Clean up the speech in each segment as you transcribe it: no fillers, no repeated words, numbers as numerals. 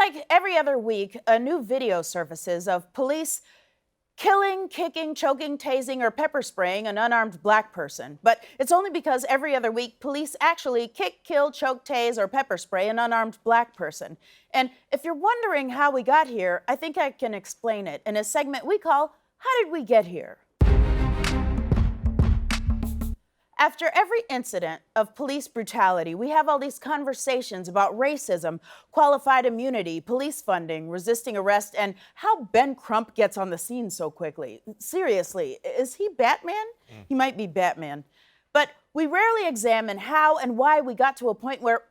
like every other week, a new video surfaces of police killing, kicking, choking, tasing, or pepper spraying an unarmed black person. But it's only because every other week, police actually kick, kill, choke, tase, or pepper spray an unarmed black person. And if you're wondering how we got here, I think I can explain it in a segment we call How Did We Get Here? After every incident of police brutality, we have all these conversations about racism, qualified immunity, police funding, resisting arrest, and how Ben Crump gets on the scene so quickly. Seriously, is he Batman? He might be Batman. But we rarely examine how and why we got to a point where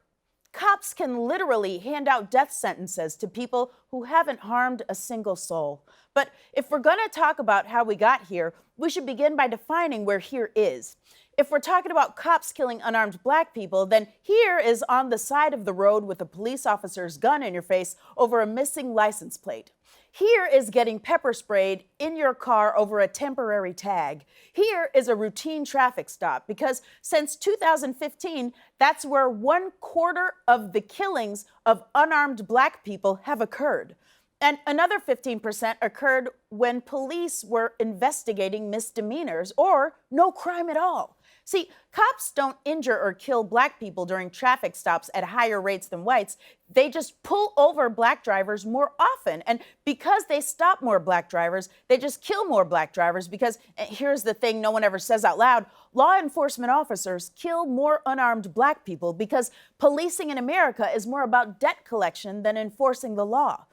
cops can literally hand out death sentences to people who haven't harmed a single soul. But if we're gonna talk about how we got here, we should begin by defining where here is. If we're talking about cops killing unarmed black people, then here is on the side of the road with a police officer's gun in your face over a missing license plate. Here is getting pepper sprayed in your car over a temporary tag. Here is a routine traffic stop because since 2015, that's where 1/4 of the killings of unarmed black people have occurred. And another 15% occurred when police were investigating misdemeanors or no crime at all. See, cops don't injure or kill black people during traffic stops at higher rates than whites. They just pull over black drivers more often. And because they stop more black drivers, they just kill more black drivers because, here's the thing no one ever says out loud, law enforcement officers kill more unarmed black people because policing in America is more about debt collection than enforcing the law.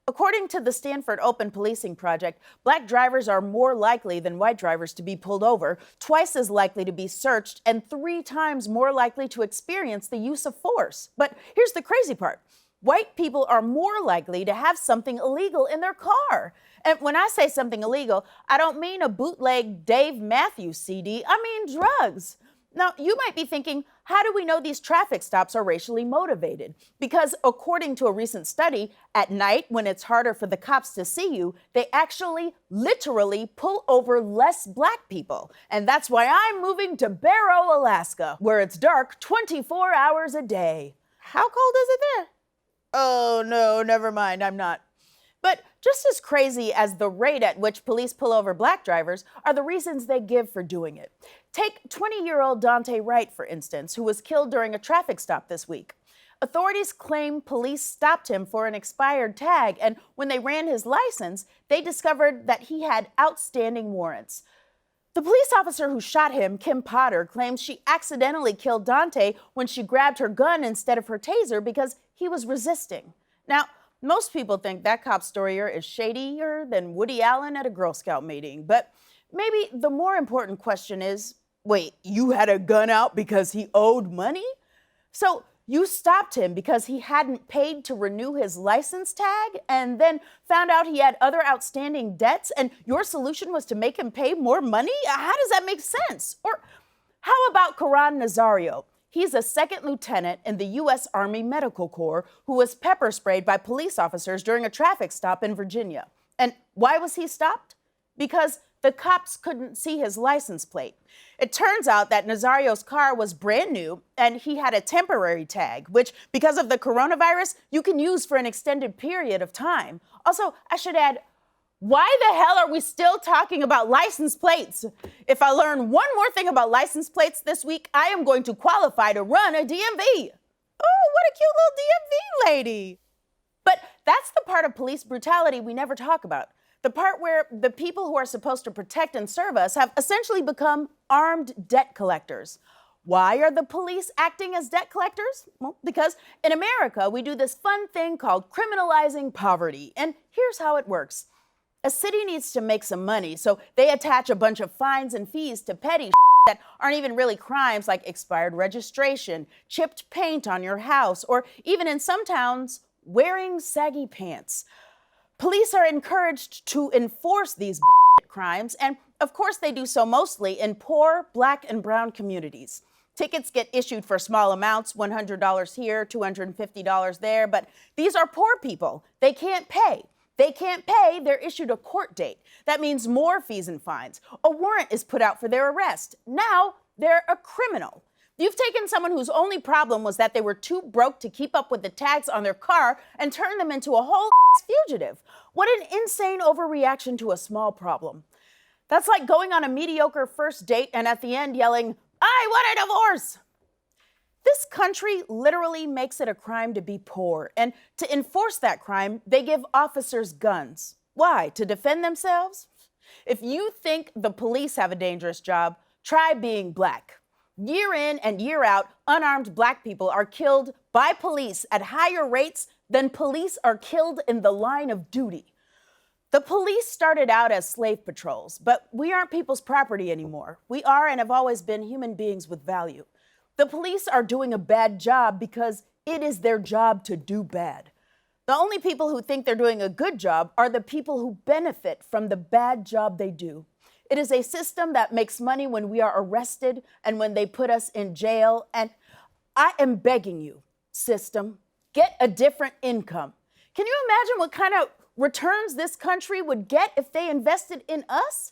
According to the Stanford Open Policing Project, black drivers are more likely than white drivers to be pulled over, twice as likely to be searched, and 3 times more likely to experience the use of force. But here's the crazy part. White people are more likely to have something illegal in their car. And when I say something illegal, I don't mean a bootleg Dave Matthews CD, I mean drugs. Now, you might be thinking, how do we know these traffic stops are racially motivated? Because according to a recent study, at night, when it's harder for the cops to see you, they actually literally pull over less black people. And that's why I'm moving to Barrow, Alaska, where it's dark 24 hours a day. How cold is it there? Oh, no, never mind, I'm not. But just as crazy as the rate at which police pull over black drivers are the reasons they give for doing it. Take 20-year-old Dante Wright, for instance, who was killed during a traffic stop this week. Authorities claim police stopped him for an expired tag, and when they ran his license, they discovered that he had outstanding warrants. The police officer who shot him, Kim Potter, claims she accidentally killed Dante when she grabbed her gun instead of her taser because he was resisting. Now, most people think that cop story is shadier than Woody Allen at a Girl Scout meeting. But maybe the more important question is, wait, you had a gun out because he owed money? So you stopped him because he hadn't paid to renew his license tag and then found out he had other outstanding debts and your solution was to make him pay more money? How does that make sense? Or how about Karan Nazario? He's a second lieutenant in the U.S. Army Medical Corps who was pepper sprayed by police officers during a traffic stop in Virginia. And why was he stopped? Because the cops couldn't see his license plate. It turns out that Nazario's car was brand new and he had a temporary tag, which, because of the coronavirus, you can use for an extended period of time. Also, I should add, why the hell are we still talking about license plates? If I learn one more thing about license plates this week, I am going to qualify to run a DMV. Oh, what a cute little DMV lady. But that's the part of police brutality we never talk about. The part where the people who are supposed to protect and serve us have essentially become armed debt collectors. Why are the police acting as debt collectors? Well, because in America, we do this fun thing called criminalizing poverty. And here's how it works. A city needs to make some money, so they attach a bunch of fines and fees to petty that aren't even really crimes like expired registration, chipped paint on your house, or even in some towns, wearing saggy pants. Police are encouraged to enforce these crimes, and of course they do so mostly in poor Black and brown communities. Tickets get issued for small amounts, $100 here, $250 there, but these are poor people. They can't pay. They can't pay, they're issued a court date. That means more fees and fines. A warrant is put out for their arrest. Now they're a criminal. You've taken someone whose only problem was that they were too broke to keep up with the tags on their car and turned them into a whole fugitive. What an insane overreaction to a small problem. That's like going on a mediocre first date and at the end yelling, "I want a divorce!" This country literally makes it a crime to be poor, and to enforce that crime, they give officers guns. Why? To defend themselves? If you think the police have a dangerous job, try being black. Year in and year out, unarmed black people are killed by police at higher rates than police are killed in the line of duty. The police started out as slave patrols, but we aren't people's property anymore. We are and have always been human beings with value. The police are doing a bad job because it is their job to do bad. The only people who think they're doing a good job are the people who benefit from the bad job they do. It is a system that makes money when we are arrested and when they put us in jail. And I am begging you, system, get a different income. Can you imagine what kind of returns this country would get if they invested in us?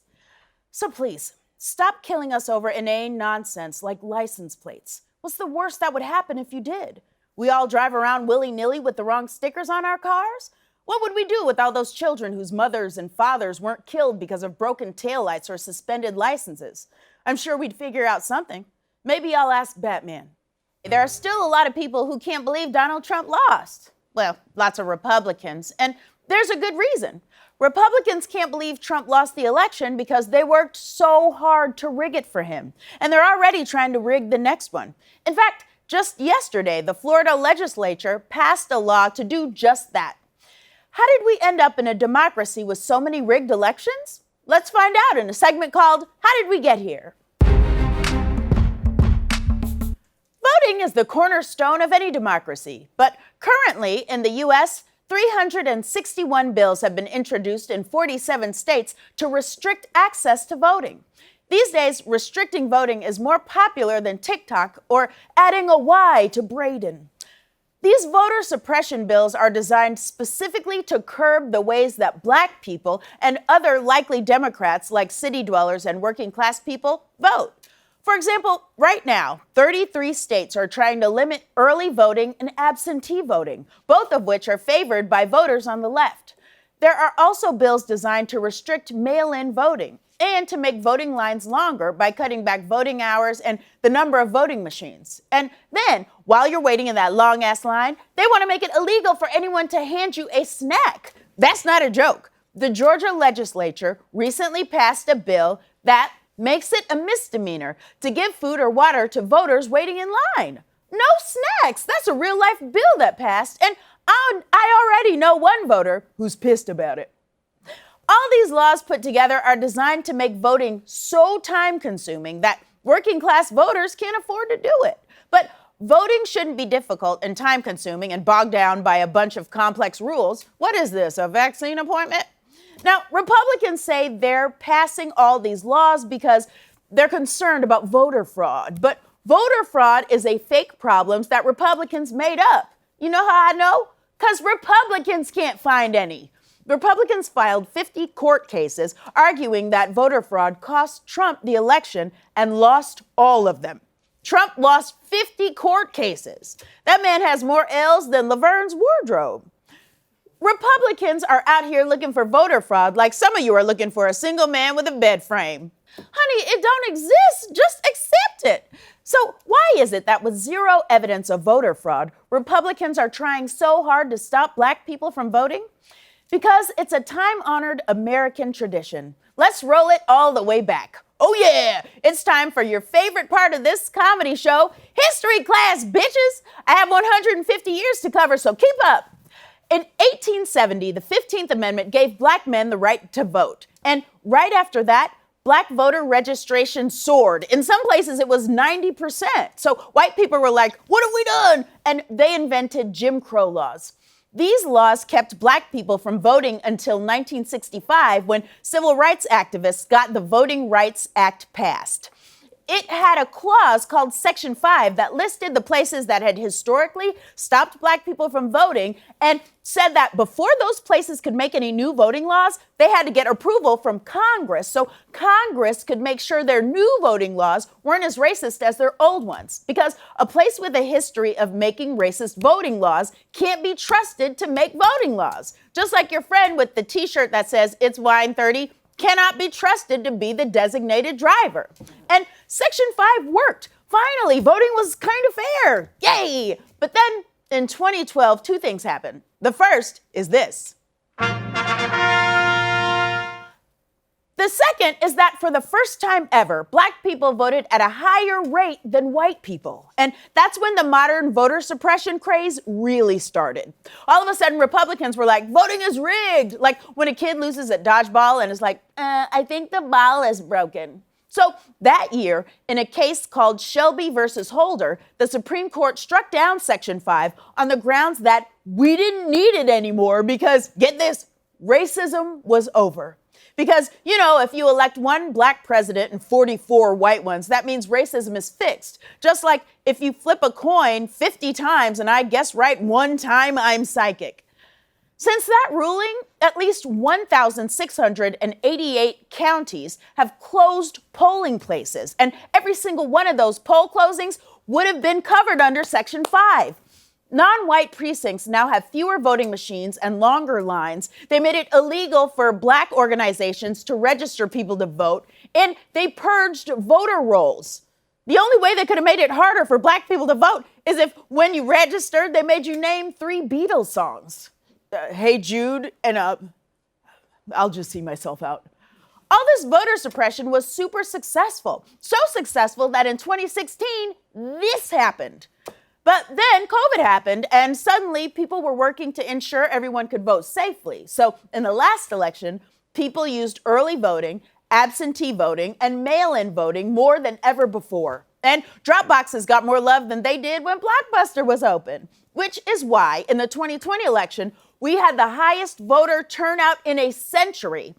So please, stop killing us over inane nonsense like license plates. What's the worst that would happen if you did? We all drive around willy-nilly with the wrong stickers on our cars? What would we do with all those children whose mothers and fathers weren't killed because of broken taillights or suspended licenses? I'm sure we'd figure out something. Maybe I'll ask Batman. There are still a lot of people who can't believe Donald Trump lost. Well, lots of Republicans, and there's a good reason. Republicans can't believe Trump lost the election because they worked so hard to rig it for him, and they're already trying to rig the next one. In fact, just yesterday, the Florida legislature passed a law to do just that. How did we end up in a democracy with so many rigged elections? Let's find out in a segment called How Did We Get Here? Voting is the cornerstone of any democracy, but currently in the U.S., 361 bills have been introduced in 47 states to restrict access to voting. These days, restricting voting is more popular than TikTok or adding a Y to Braden. These voter suppression bills are designed specifically to curb the ways that Black people and other likely Democrats like city dwellers and working class people vote. For example, right now, 33 states are trying to limit early voting and absentee voting, both of which are favored by voters on the left. There are also bills designed to restrict mail-in voting and to make voting lines longer by cutting back voting hours and the number of voting machines. And then, while you're waiting in that long-ass line, they want to make it illegal for anyone to hand you a snack. That's not a joke. The Georgia legislature recently passed a bill that makes it a misdemeanor to give food or water to voters waiting in line. No snacks. That's a real-life bill that passed, and I already know one voter who's pissed about it. All these laws put together are designed to make voting so time-consuming that working-class voters can't afford to do it. But voting shouldn't be difficult and time-consuming and bogged down by a bunch of complex rules. What is this, a vaccine appointment? Now, Republicans say they're passing all these laws because they're concerned about voter fraud. But voter fraud is a fake problem that Republicans made up. You know how I know? Because Republicans can't find any. Republicans filed 50 court cases arguing that voter fraud cost Trump the election and lost all of them. Trump lost 50 court cases. That man has more L's than Laverne's wardrobe. Republicans are out here looking for voter fraud like some of you are looking for a single man with a bed frame. Honey, it don't exist. Just accept it. So why is it that with zero evidence of voter fraud, Republicans are trying so hard to stop Black people from voting? Because it's a time-honored American tradition. Let's roll it all the way back. Oh yeah, it's time for your favorite part of this comedy show, history class, bitches. I have 150 years to cover, so keep up. In 1870, the 15th Amendment gave Black men the right to vote. And right after that, Black voter registration soared. In some places, it was 90%. So white people were like, what have we done? And they invented Jim Crow laws. These laws kept Black people from voting until 1965, when civil rights activists got the Voting Rights Act passed. it had a clause called Section 5 that listed the places that had historically stopped black people from voting and said that before those places could make any new voting laws, they had to get approval from Congress. So Congress could make sure their new voting laws weren't as racist as their old ones. Because a place with a history of making racist voting laws can't be trusted to make voting laws. Just like your friend with the t-shirt that says it's wine 30 cannot be trusted to be the designated driver. And Section 5 worked. Finally, voting was kind of fair. Yay! But then in 2012, two things happened. The first is this. The second is that for the first time ever, black people voted at a higher rate than white people. And that's when the modern voter suppression craze really started. All of a sudden, Republicans were like, voting is rigged. Like when a kid loses at dodgeball and is like, I think the ball is broken. So that year, in a case called Shelby versus Holder, the Supreme Court struck down Section 5 on the grounds that we didn't need it anymore because, get this, racism was over. Because, if you elect one black president and 44 white ones, that means racism is fixed. Just like if you flip a coin 50 times and I guess right one time, I'm psychic. Since that ruling, at least 1,688 counties have closed polling places, and every single one of those poll closings would have been covered under Section 5. Non-white precincts now have fewer voting machines and longer lines. They made it illegal for black organizations to register people to vote, and they purged voter rolls. The only way they could have made it harder for black people to vote is if, when you registered, they made you name 3 Beatles songs. Hey Jude, and I'll just see myself out. All this voter suppression was super successful. So successful that in 2016, this happened. But then COVID happened, and suddenly people were working to ensure everyone could vote safely. So in the last election, people used early voting, absentee voting, and mail-in voting more than ever before. And drop boxes got more love than they did when Blockbuster was open, which is why in the 2020 election, we had the highest voter turnout in a century.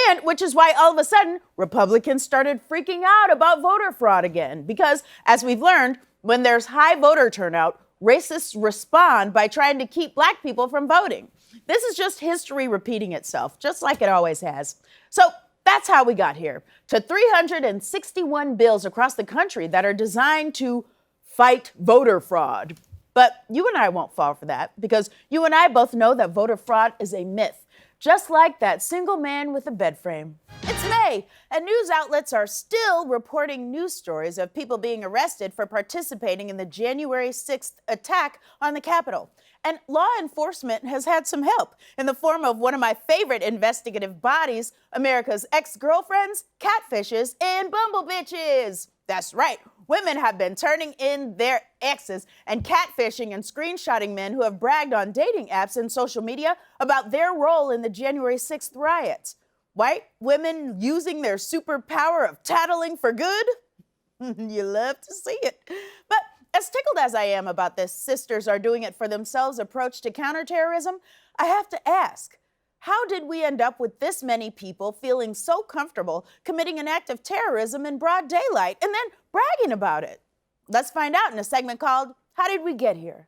And which is why all of a sudden, Republicans started freaking out about voter fraud again. Because as we've learned, when there's high voter turnout, racists respond by trying to keep black people from voting. This is just history repeating itself, just like it always has. So that's how we got here, to 361 bills across the country that are designed to fight voter fraud. But you and I won't fall for that, because you and I both know that voter fraud is a myth, just like that single man with a bed frame. It's May, and news outlets are still reporting news stories of people being arrested for participating in the January 6th attack on the Capitol. And law enforcement has had some help in the form of one of my favorite investigative bodies, America's ex-girlfriends, catfishes, and bumble bitches. That's right. Women have been turning in their exes and catfishing and screenshotting men who have bragged on dating apps and social media about their role in the January 6th riots. White women using their superpower of tattling for good? You love to see it. But as tickled as I am about this sisters are doing it for themselves approach to counterterrorism, I have to ask, how did we end up with this many people feeling so comfortable committing an act of terrorism in broad daylight and then bragging about it? Let's find out in a segment called, How Did We Get Here?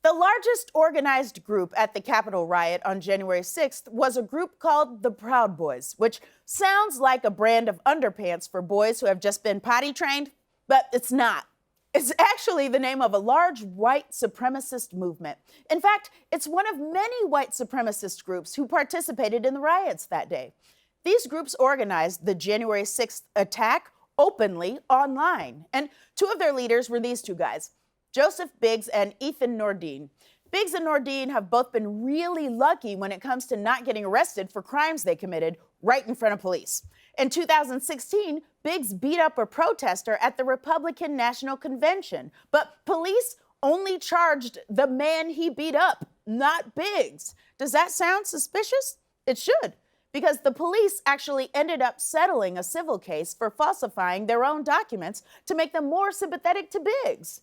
The largest organized group at the Capitol riot on January 6th was a group called the Proud Boys, which sounds like a brand of underpants for boys who have just been potty trained, but it's not. It's actually the name of a large white supremacist movement. In fact, it's one of many white supremacist groups who participated in the riots that day. These groups organized the January 6th attack openly online, and two of their leaders were these two guys, Joseph Biggs and Ethan Nordine. Biggs and Nordine have both been really lucky when it comes to not getting arrested for crimes they committed right in front of police. In 2016, Biggs beat up a protester at the Republican National Convention, but police only charged the man he beat up, not Biggs. Does that sound suspicious? It should, because the police actually ended up settling a civil case for falsifying their own documents to make them more sympathetic to Biggs.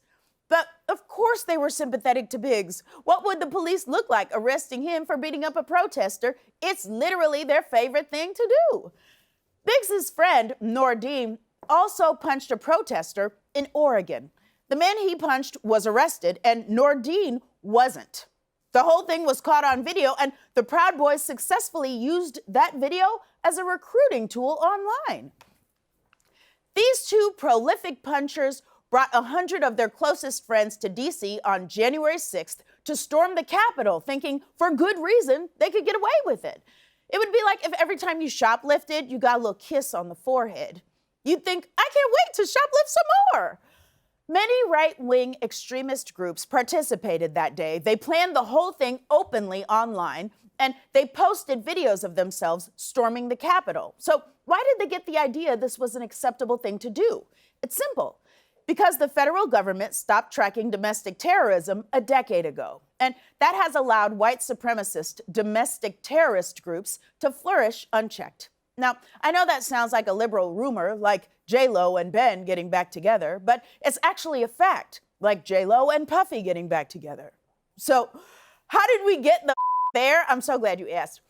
But of course they were sympathetic to Biggs. What would the police look like arresting him for beating up a protester? It's literally their favorite thing to do. Biggs's friend, Nordine, also punched a protester in Oregon. The man he punched was arrested, and Nordine wasn't. The whole thing was caught on video, and the Proud Boys successfully used that video as a recruiting tool online. These two prolific punchers brought 100 of their closest friends to D.C. on January 6th to storm the Capitol, thinking for good reason they could get away with it. It would be like if every time you shoplifted, you got a little kiss on the forehead. You'd think, I can't wait to shoplift some more. Many right-wing extremist groups participated that day. They planned the whole thing openly online, and they posted videos of themselves storming the Capitol. So why did they get the idea this was an acceptable thing to do? It's simple. Because the federal government stopped tracking domestic terrorism a decade ago. And that has allowed white supremacist domestic terrorist groups to flourish unchecked. Now, I know that sounds like a liberal rumor, like J-Lo and Ben getting back together, but it's actually a fact, like J-Lo and Puffy getting back together. So how did we get the there? I'm so glad you asked.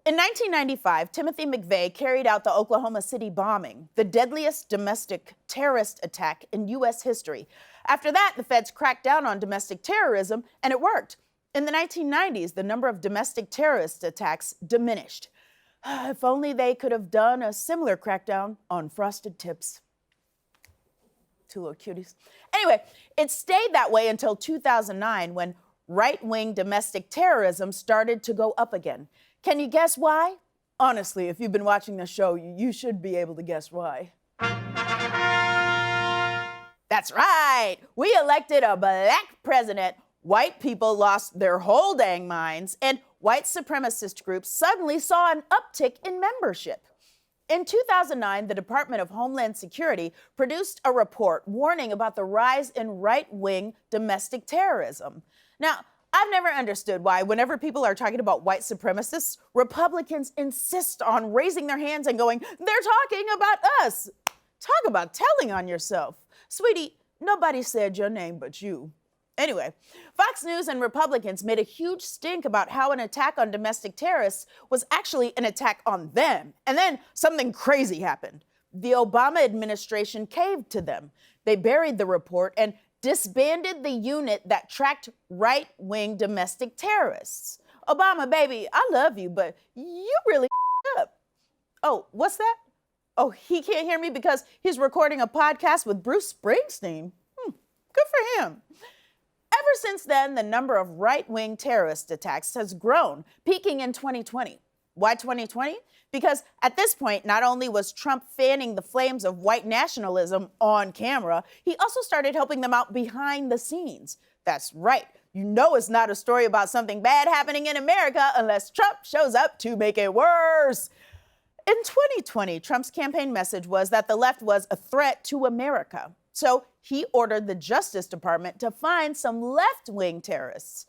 In 1995, Timothy McVeigh carried out the Oklahoma City bombing, the deadliest domestic terrorist attack in U.S. history. After that, the feds cracked down on domestic terrorism, and it worked. In the 1990s, the number of domestic terrorist attacks diminished. If only they could have done a similar crackdown on frosted tips. Two little cuties. Anyway, it stayed that way until 2009 when right-wing domestic terrorism started to go up again. Can you guess why? Honestly, if you've been watching this show, you should be able to guess why. That's right. We elected a black president. White people lost their whole dang minds, and white supremacist groups suddenly saw an uptick in membership. In 2009, the Department of Homeland Security produced a report warning about the rise in right-wing domestic terrorism. Now, I've never understood why, whenever people are talking about white supremacists, Republicans insist on raising their hands and going, they're talking about us. Talk about telling on yourself. Sweetie, nobody said your name but you. Anyway, Fox News and Republicans made a huge stink about how an attack on domestic terrorists was actually an attack on them. And then something crazy happened. The Obama administration caved to them. They buried the report and disbanded the unit that tracked right-wing domestic terrorists. Obama, baby, I love you, but you really up. Oh, what's that? Oh, he can't hear me because he's recording a podcast with Bruce Springsteen. Good for him. Ever since then, the number of right-wing terrorist attacks has grown, peaking in 2020. Why 2020? Because at this point, not only was Trump fanning the flames of white nationalism on camera, he also started helping them out behind the scenes. That's right. You know it's not a story about something bad happening in America unless Trump shows up to make it worse. In 2020, Trump's campaign message was that the left was a threat to America. So he ordered the Justice Department to find some left-wing terrorists.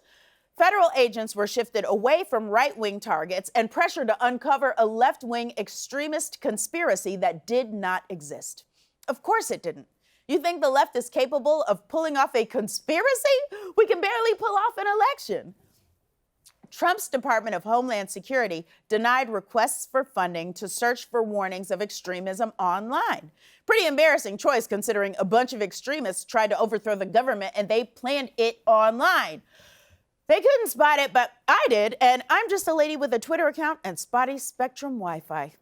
Federal agents were shifted away from right-wing targets and pressured to uncover a left-wing extremist conspiracy that did not exist. Of course it didn't. You think the left is capable of pulling off a conspiracy? We can barely pull off an election. Trump's Department of Homeland Security denied requests for funding to search for warnings of extremism online. Pretty embarrassing choice considering a bunch of extremists tried to overthrow the government and they planned it online. They couldn't spot it, but I did, and I'm just a lady with a Twitter account and spotty Spectrum Wi-Fi.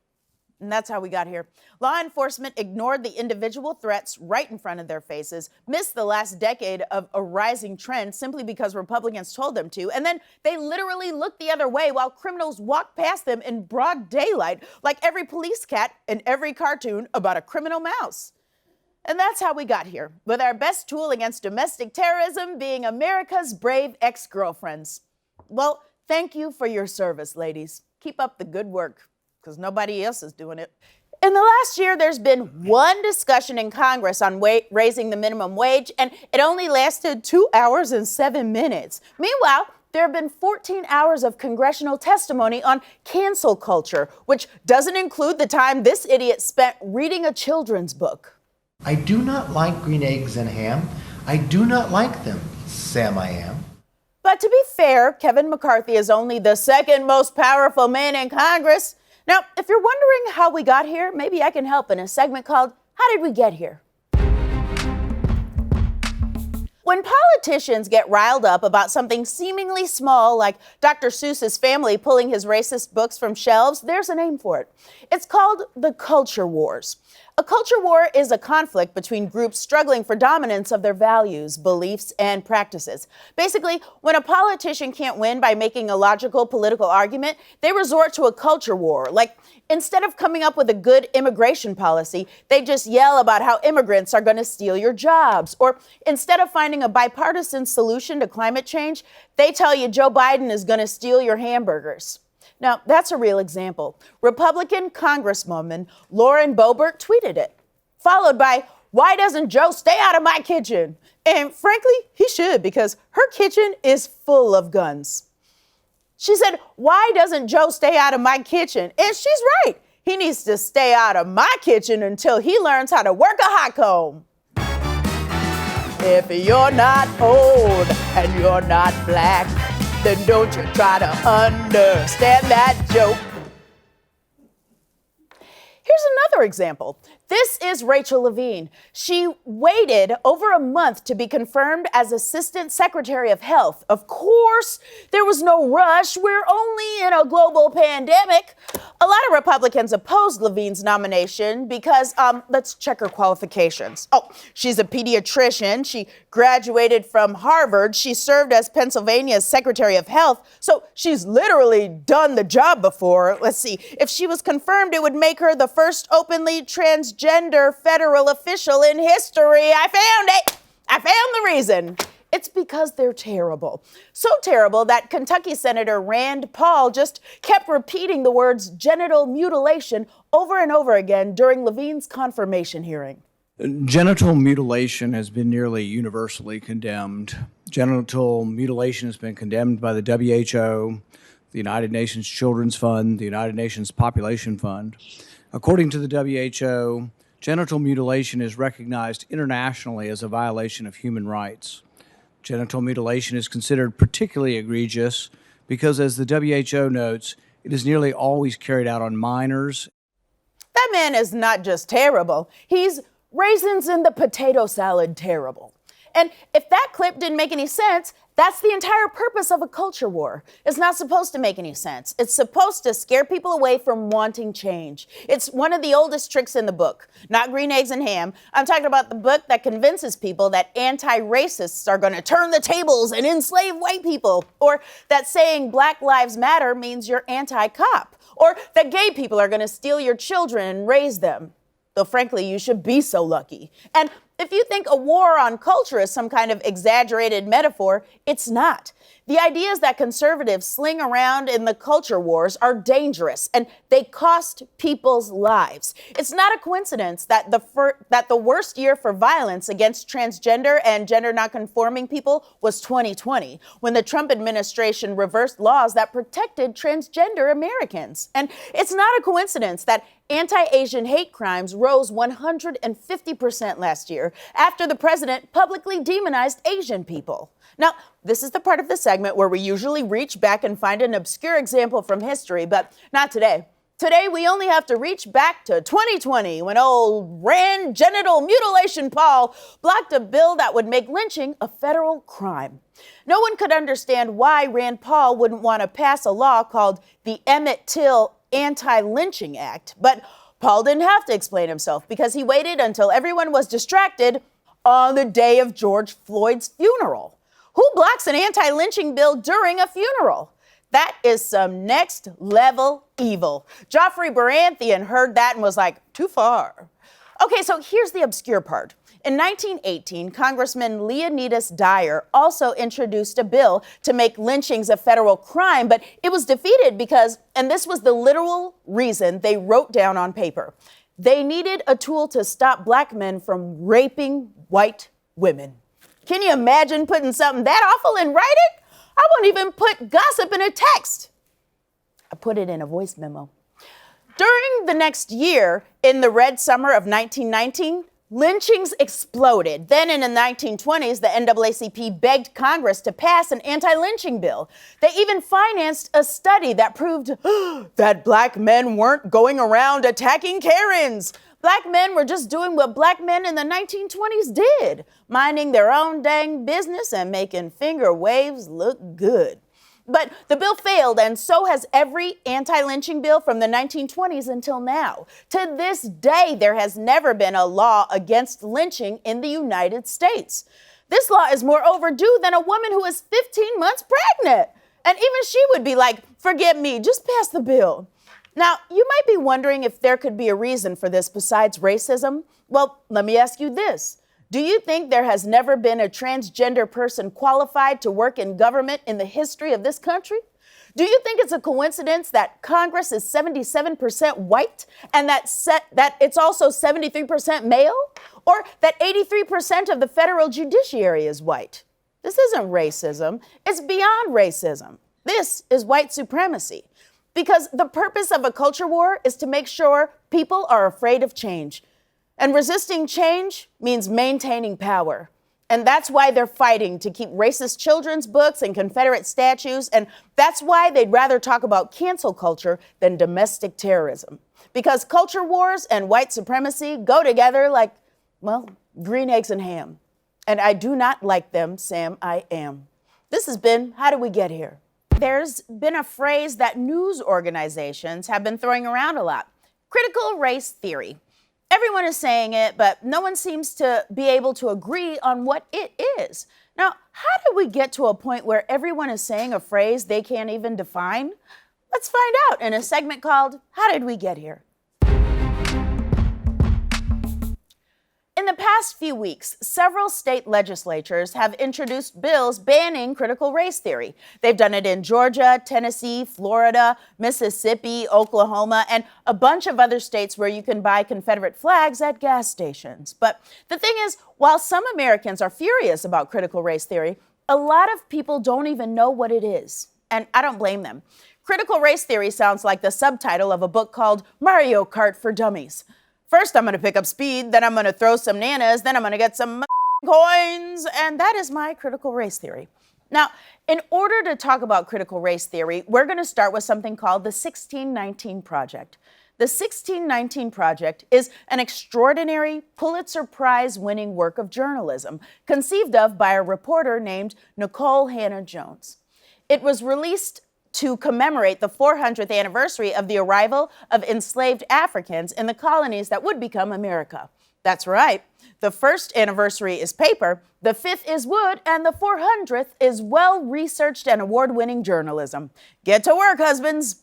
And that's how we got here. Law enforcement ignored the individual threats right in front of their faces, missed the last decade of a rising trend simply because Republicans told them to, and then they literally looked the other way while criminals walked past them in broad daylight, like every police cat in every cartoon about a criminal mouse. And that's how we got here, with our best tool against domestic terrorism being America's brave ex-girlfriends. Well, thank you for your service, ladies. Keep up the good work, because nobody else is doing it. In the last year, there's been one discussion in Congress on raising the minimum wage, and it only lasted 2 hours and 7 minutes. Meanwhile, there have been 14 hours of congressional testimony on cancel culture, which doesn't include the time this idiot spent reading a children's book. I do not like green eggs and ham. I do not like them, Sam I am. But to be fair, Kevin McCarthy is only the second most powerful man in Congress. Now, if you're wondering how we got here, maybe I can help in a segment called How Did We Get Here? When politicians get riled up about something seemingly small, like Dr. Seuss's family pulling his racist books from shelves, there's a name for it. It's called the culture wars. A culture war is a conflict between groups struggling for dominance of their values, beliefs, and practices. Basically, when a politician can't win by making a logical political argument, they resort to a culture war. Like, instead of coming up with a good immigration policy, they just yell about how immigrants are going to steal your jobs. Or instead of finding a bipartisan solution to climate change, they tell you Joe Biden is going to steal your hamburgers. Now, that's a real example. Republican Congresswoman Lauren Boebert tweeted it, followed by, "Why doesn't Joe stay out of my kitchen?" And frankly, he should, because her kitchen is full of guns. She said, "Why doesn't Joe stay out of my kitchen?" And she's right. He needs to stay out of my kitchen until he learns how to work a hot comb. If you're not old and you're not black, then don't you try to understand that joke. Here's another example. This is Rachel Levine. She waited over a month to be confirmed as Assistant Secretary of Health. Of course, there was no rush. We're only in a global pandemic. A lot of Republicans opposed Levine's nomination because, let's check her qualifications. Oh, she's a pediatrician. She graduated from Harvard. She served as Pennsylvania's Secretary of Health. So she's literally done the job before. Let's see. If she was confirmed, it would make her the first openly transgender federal official in history. I found it. I found the reason. It's because they're terrible. So terrible that Kentucky Senator Rand Paul just kept repeating the words genital mutilation over and over again during Levine's confirmation hearing. Genital mutilation has been nearly universally condemned. Genital mutilation has been condemned by the WHO, the United Nations Children's Fund, the United Nations Population Fund. According to the WHO, genital mutilation is recognized internationally as a violation of human rights. Genital mutilation is considered particularly egregious because, as the WHO notes, it is nearly always carried out on minors. That man is not just terrible, he's raisins in the potato salad terrible. And if that clip didn't make any sense, that's the entire purpose of a culture war. It's not supposed to make any sense. It's supposed to scare people away from wanting change. It's one of the oldest tricks in the book, not green eggs and ham. I'm talking about the book that convinces people that anti-racists are going to turn the tables and enslave white people, or that saying Black Lives Matter means you're anti-cop, or that gay people are going to steal your children and raise them. Though frankly, you should be so lucky. And if you think a war on culture is some kind of exaggerated metaphor, it's not. The ideas that conservatives sling around in the culture wars are dangerous, and they cost people's lives. It's not a coincidence that the worst year for violence against transgender and gender nonconforming people was 2020, when the Trump administration reversed laws that protected transgender Americans. And it's not a coincidence that anti-Asian hate crimes rose 150% last year after the president publicly demonized Asian people. Now, this is the part of the segment where we usually reach back and find an obscure example from history, but not today. Today, we only have to reach back to 2020 when old Rand Genital Mutilation Paul blocked a bill that would make lynching a federal crime. No one could understand why Rand Paul wouldn't want to pass a law called the Emmett Till Anti-Lynching Act, but Paul didn't have to explain himself because he waited until everyone was distracted on the day of George Floyd's funeral. Who blocks an anti-lynching bill during a funeral? That is some next level evil. Joffrey Baratheon heard that and was like, too far. Okay, so here's the obscure part. In 1918, Congressman Leonidas Dyer also introduced a bill to make lynchings a federal crime, but it was defeated because, and this was the literal reason they wrote down on paper, they needed a tool to stop black men from raping white women. Can you imagine putting something that awful in writing? I won't even put gossip in a text. I put it in a voice memo. During the next year, in the Red Summer of 1919, Lynchings exploded. Then in the 1920s, the NAACP begged Congress to pass an anti-lynching bill. They even financed a study that proved that black men weren't going around attacking Karens. Black men were just doing what black men in the 1920s did, minding their own dang business and making finger waves look good. But the bill failed, and so has every anti-lynching bill from the 1920s until now. To this day, there has never been a law against lynching in the United States. This law is more overdue than a woman who is 15 months pregnant. And even she would be like, forget me, just pass the bill. Now, you might be wondering if there could be a reason for this besides racism. Well, let me ask you this. Do you think there has never been a transgender person qualified to work in government in the history of this country? Do you think it's a coincidence that Congress is 77% white and that it's also 73% male? Or that 83% of the federal judiciary is white? This isn't racism. It's beyond racism. This is white supremacy. Because the purpose of a culture war is to make sure people are afraid of change. And resisting change means maintaining power. And that's why they're fighting to keep racist children's books and Confederate statues. And that's why they'd rather talk about cancel culture than domestic terrorism. Because culture wars and white supremacy go together like, well, green eggs and ham. And I do not like them, Sam, I am. This has been How Did We Get Here? There's been a phrase that news organizations have been throwing around a lot: critical race theory. Everyone is saying it, but no one seems to be able to agree on what it is. Now, how did we get to a point where everyone is saying a phrase they can't even define? Let's find out in a segment called How Did We Get Here? In the past few weeks, several state legislatures have introduced bills banning critical race theory. They've done it in Georgia, Tennessee, Florida, Mississippi, Oklahoma, and a bunch of other states where you can buy Confederate flags at gas stations. But the thing is, while some Americans are furious about critical race theory, a lot of people don't even know what it is. And I don't blame them. Critical race theory sounds like the subtitle of a book called Mario Kart for Dummies. First, I'm going to pick up speed, then I'm going to throw some nanas, then I'm going to get some coins, and that is my critical race theory. Now, in order to talk about critical race theory, we're going to start with something called the 1619 Project. The 1619 Project is an extraordinary Pulitzer Prize-winning work of journalism conceived of by a reporter named Nicole Hannah-Jones. It was released to commemorate the 400th anniversary of the arrival of enslaved Africans in the colonies that would become America. That's right. The first anniversary is paper, the 5th is wood, and the 400th is well-researched and award-winning journalism. Get to work, husbands.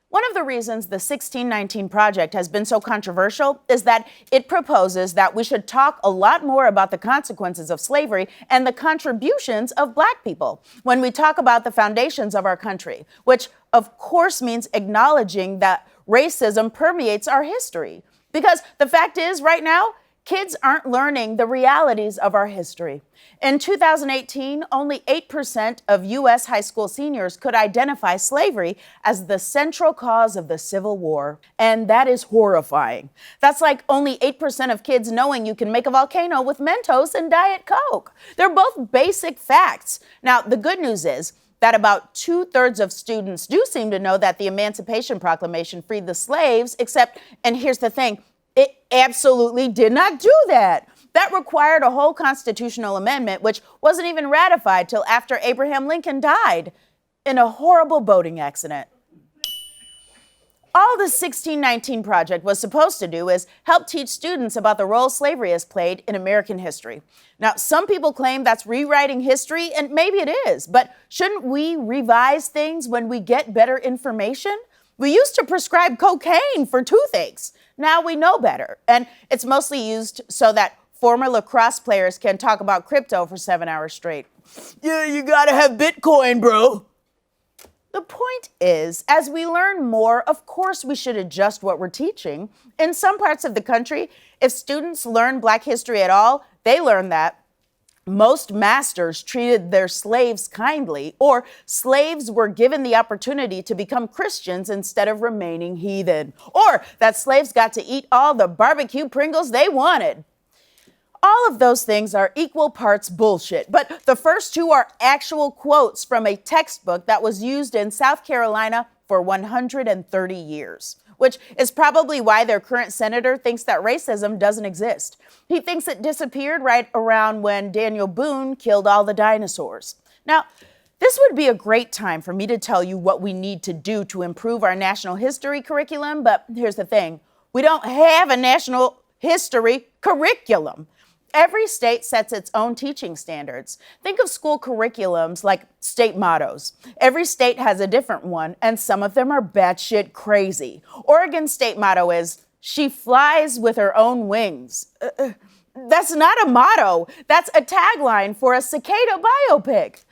One of the reasons the 1619 Project has been so controversial is that it proposes that we should talk a lot more about the consequences of slavery and the contributions of Black people when we talk about the foundations of our country, which of course means acknowledging that racism permeates our history. Because the fact is, right now, kids aren't learning the realities of our history. In 2018, only 8% of U.S. high school seniors could identify slavery as the central cause of the Civil War. And that is horrifying. That's like only 8% of kids knowing you can make a volcano with Mentos and Diet Coke. They're both basic facts. Now, the good news is that about 2/3 of students do seem to know that the Emancipation Proclamation freed the slaves, except, and here's the thing, it absolutely did not do that. That required a whole constitutional amendment, which wasn't even ratified till after Abraham Lincoln died in a horrible boating accident. All the 1619 Project was supposed to do is help teach students about the role slavery has played in American history. Now, some people claim that's rewriting history, and maybe it is, but shouldn't we revise things when we get better information? We used to prescribe cocaine for toothaches. Now we know better, and it's mostly used so that former lacrosse players can talk about crypto for 7 hours straight. Yeah, you gotta have Bitcoin, bro. The point is, as we learn more, of course we should adjust what we're teaching. In some parts of the country, if students learn Black history at all, they learn that most masters treated their slaves kindly, or slaves were given the opportunity to become Christians instead of remaining heathen, or that slaves got to eat all the barbecue Pringles they wanted. All of those things are equal parts bullshit, but the first two are actual quotes from a textbook that was used in South Carolina for 130 years, which is probably why their current senator thinks that racism doesn't exist. He thinks it disappeared right around when Daniel Boone killed all the dinosaurs. Now, this would be a great time for me to tell you what we need to do to improve our national history curriculum, but here's the thing. We don't have a national history curriculum. Every state sets its own teaching standards. Think of school curriculums like state mottos. Every state has a different one, and some of them are batshit crazy. Oregon's state motto is, "She flies with her own wings." That's not a motto. That's a tagline for a cicada biopic.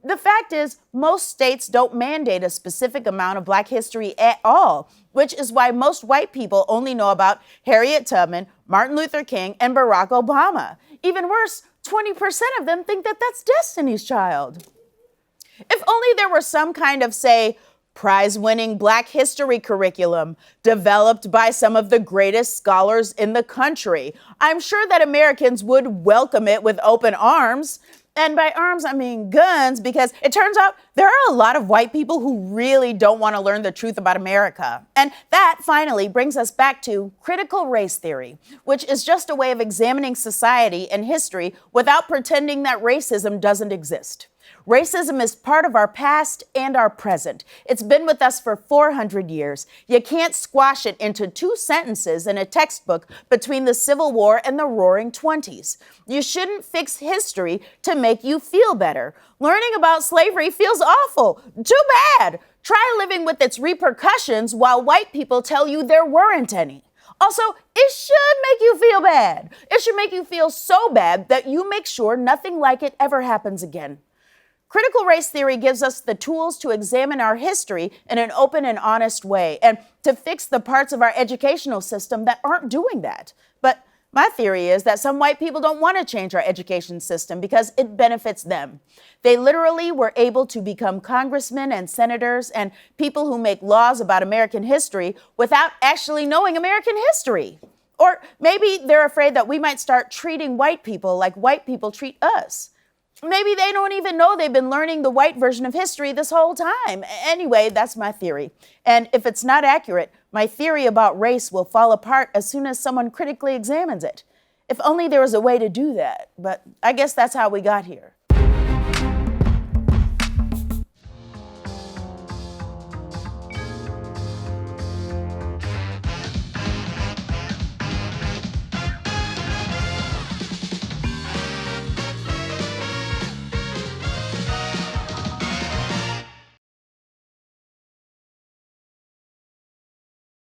The fact is, most states don't mandate a specific amount of Black history at all, which is why most white people only know about Harriet Tubman, Martin Luther King, and Barack Obama. Even worse, 20% of them think that that's Destiny's Child. If only there were some kind of, say, prize-winning Black history curriculum developed by some of the greatest scholars in the country, I'm sure that Americans would welcome it with open arms. And by arms, I mean guns, because it turns out there are a lot of white people who really don't want to learn the truth about America. And that finally brings us back to critical race theory, which is just a way of examining society and history without pretending that racism doesn't exist. Racism is part of our past and our present. It's been with us for 400 years. You can't squash it into 2 sentences in a textbook between the Civil War and the Roaring '20s. You shouldn't fix history to make you feel better. Learning about slavery feels awful. Too bad. Try living with its repercussions while white people tell you there weren't any. Also, it should make you feel bad. It should make you feel so bad that you make sure nothing like it ever happens again. Critical race theory gives us the tools to examine our history in an open and honest way and to fix the parts of our educational system that aren't doing that. But my theory is that some white people don't want to change our education system because it benefits them. They literally were able to become congressmen and senators and people who make laws about American history without actually knowing American history. Or maybe they're afraid that we might start treating white people like white people treat us. Maybe they don't even know they've been learning the white version of history this whole time. Anyway, that's my theory. And if it's not accurate, my theory about race will fall apart as soon as someone critically examines it. If only there was a way to do that, but I guess that's how we got here.